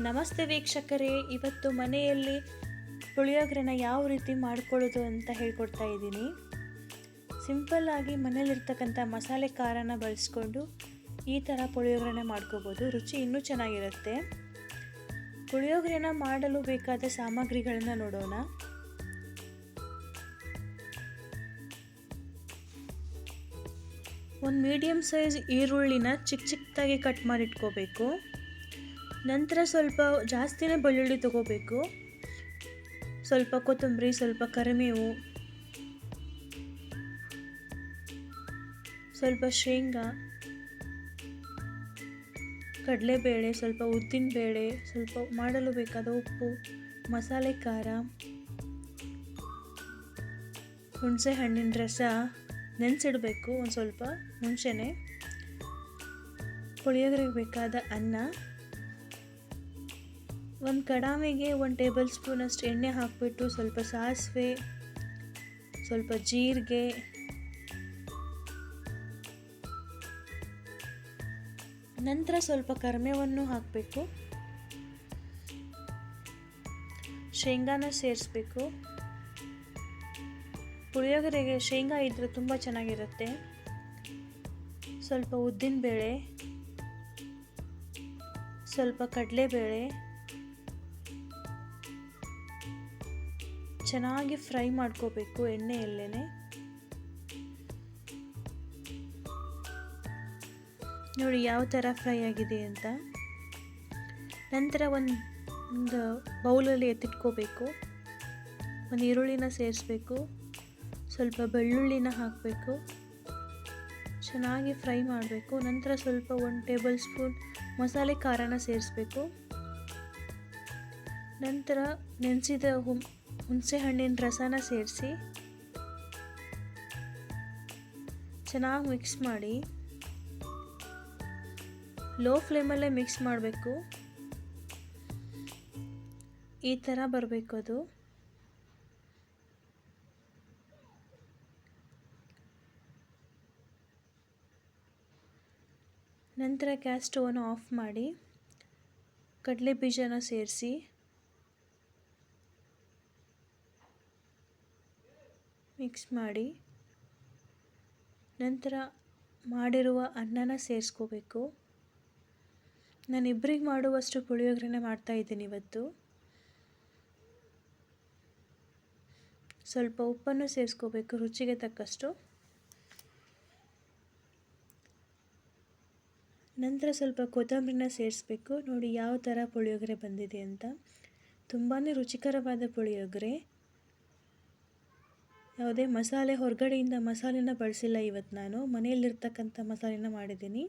ನಮಸ್ತೆ ವೀಕ್ಷಕರೇ, ಇವತ್ತು ಮನೆಯಲ್ಲಿ ಪುಳಿಯೋಗರೆನ ಯಾವ ರೀತಿ ಮಾಡ್ಕೊಳ್ಳೋದು ಅಂತ ಹೇಳ್ಕೊಡ್ತಾ ಇದ್ದೀನಿ. ಸಿಂಪಲ್ಲಾಗಿ ಮನೇಲಿರ್ತಕ್ಕಂಥ ಮಸಾಲೆ ಖಾರನ ಬಳಸ್ಕೊಂಡು ಈ ಥರ ಪುಳಿಯೋಗರೆನ ಮಾಡ್ಕೋಬೋದು. ರುಚಿ ಇನ್ನೂ ಚೆನ್ನಾಗಿರುತ್ತೆ. ಪುಳಿಯೋಗರೆನ ಮಾಡಲು ಬೇಕಾದ ಸಾಮಗ್ರಿಗಳನ್ನು ನೋಡೋಣ. ಒಂದು ಮೀಡಿಯಮ್ ಸೈಜ್ ಈರುಳ್ಳಿನ ಚಿಕ್ಕದಾಗಿ ಕಟ್ ಮಾಡಿಟ್ಕೋಬೇಕು. ನಂತರ ಸ್ವಲ್ಪ ಜಾಸ್ತಿನೇ ಬೆಳ್ಳುಳ್ಳಿ ತಗೋಬೇಕು. ಸ್ವಲ್ಪ ಕೊತ್ತಂಬರಿ, ಸ್ವಲ್ಪ ಕರಿಬೇವು, ಸ್ವಲ್ಪ ಶೇಂಗಾ, ಕಡಲೆಬೇಳೆ, ಸ್ವಲ್ಪ ಉದ್ದಿನಬೇಳೆ, ಸ್ವಲ್ಪ ಮಾಡಲು ಬೇಕಾದ ಉಪ್ಪು, ಮಸಾಲೆ ಖಾರ, ಹುಣಸೆ ಹಣ್ಣಿನ ರಸ ನೆನೆಸಿಡಬೇಕು ಒಂದು ಸ್ವಲ್ಪ ಮುಂಚೆನೇ. ಪುಳಿಯೋಗರೆಗೆ ಬೇಕಾದ ಅನ್ನ, ಒಂದು ಕಡಾಯಿಗೆ 1 ಟೇಬಲ್ ಸ್ಪೂನಷ್ಟು ಎಣ್ಣೆ ಹಾಕಿಬಿಟ್ಟು ಸ್ವಲ್ಪ ಸಾಸಿವೆ, ಸ್ವಲ್ಪ ಜೀರಿಗೆ, ನಂತರ ಸ್ವಲ್ಪ ಕರಿಬೇವನ್ನು ಹಾಕಬೇಕು. ಶೇಂಗಾನ ಸೇರಿಸ್ಬೇಕು. ಪುಳಿಯೋಗರೆಗೆ ಶೇಂಗಾ ಇದ್ದರೆ ತುಂಬ ಚೆನ್ನಾಗಿರುತ್ತೆ. ಸ್ವಲ್ಪ ಉದ್ದಿನಬೇಳೆ, ಸ್ವಲ್ಪ ಕಡಲೆಬೇಳೆ ಚೆನ್ನಾಗಿ ಫ್ರೈ ಮಾಡ್ಕೋಬೇಕು ಎಣ್ಣೆಯಲ್ಲೇ. ನೋಡಿ ಯಾವ ಥರ ಫ್ರೈ ಆಗಿದೆ ಅಂತ. ನಂತರ ಒಂದು ಬೌಲಲ್ಲಿ ಎತ್ತಿಟ್ಕೋಬೇಕು. ಒಂದು ಈರುಳ್ಳಿನ ಸೇರಿಸ್ಬೇಕು, ಸ್ವಲ್ಪ ಬೆಳ್ಳುಳ್ಳಿನ ಹಾಕಬೇಕು, ಚೆನ್ನಾಗಿ ಫ್ರೈ ಮಾಡಬೇಕು. ನಂತರ ಸ್ವಲ್ಪ 1 ಟೇಬಲ್ ಸ್ಪೂನ್ ಮಸಾಲೆ ಖಾರನ ಸೇರಿಸ್ಬೇಕು. ನಂತರ ನೆನೆಸಿದ ಹುಣಸೆ ಹಣ್ಣಿನ ರಸನ ಸೇರಿಸಿ ಚೆನ್ನಾಗಿ ಮಿಕ್ಸ್ ಮಾಡಿ. ಲೋ ಫ್ಲೇಮಲ್ಲೇ ಮಿಕ್ಸ್ ಮಾಡಬೇಕು. ಈ ಥರ ಬರಬೇಕು ಅದು. ನಂತರ ಗ್ಯಾಸ್ ಸ್ಟವನ್ನು ಆಫ್ ಮಾಡಿ ಕಡಲೆ ಬೀಜನ ಸೇರಿಸಿ ಮಿಕ್ಸ್ ಮಾಡಿ. ನಂತರ ಮಾಡಿರುವ ಅನ್ನನ ಸೇರಿಸ್ಕೋಬೇಕು. ನಾನು ಇಬ್ಬರಿಗೆ ಮಾಡುವಷ್ಟು ಪುಳಿಯೋಗರೆನ ಮಾಡ್ತಾಯಿದ್ದೀನಿ ಇವತ್ತು. ಸ್ವಲ್ಪ ಉಪ್ಪನ್ನು ಸೇರಿಸ್ಕೋಬೇಕು ರುಚಿಗೆ ತಕ್ಕಷ್ಟು. ನಂತರ ಸ್ವಲ್ಪ ಕೊತ್ತಂಬರಿನ ಸೇರಿಸ್ಬೇಕು. ನೋಡಿ ಯಾವ ಥರ ಪುಳಿಯೋಗರೆ ಬಂದಿದೆ ಅಂತ. ತುಂಬಾ ರುಚಿಕರವಾದ ಪುಳಿಯೋಗರೆ. ಯಾವುದೇ ಮಸಾಲೆ ಹೊರಗಡೆಯಿಂದ ಮಸಾಲೆನ ಬಳಸಿಲ್ಲ ಇವತ್ತು. ನಾನು ಮನೆಯಲ್ಲಿರ್ತಕ್ಕಂಥ ಮಸಾಲೆನ ಮಾಡಿದ್ದೀನಿ.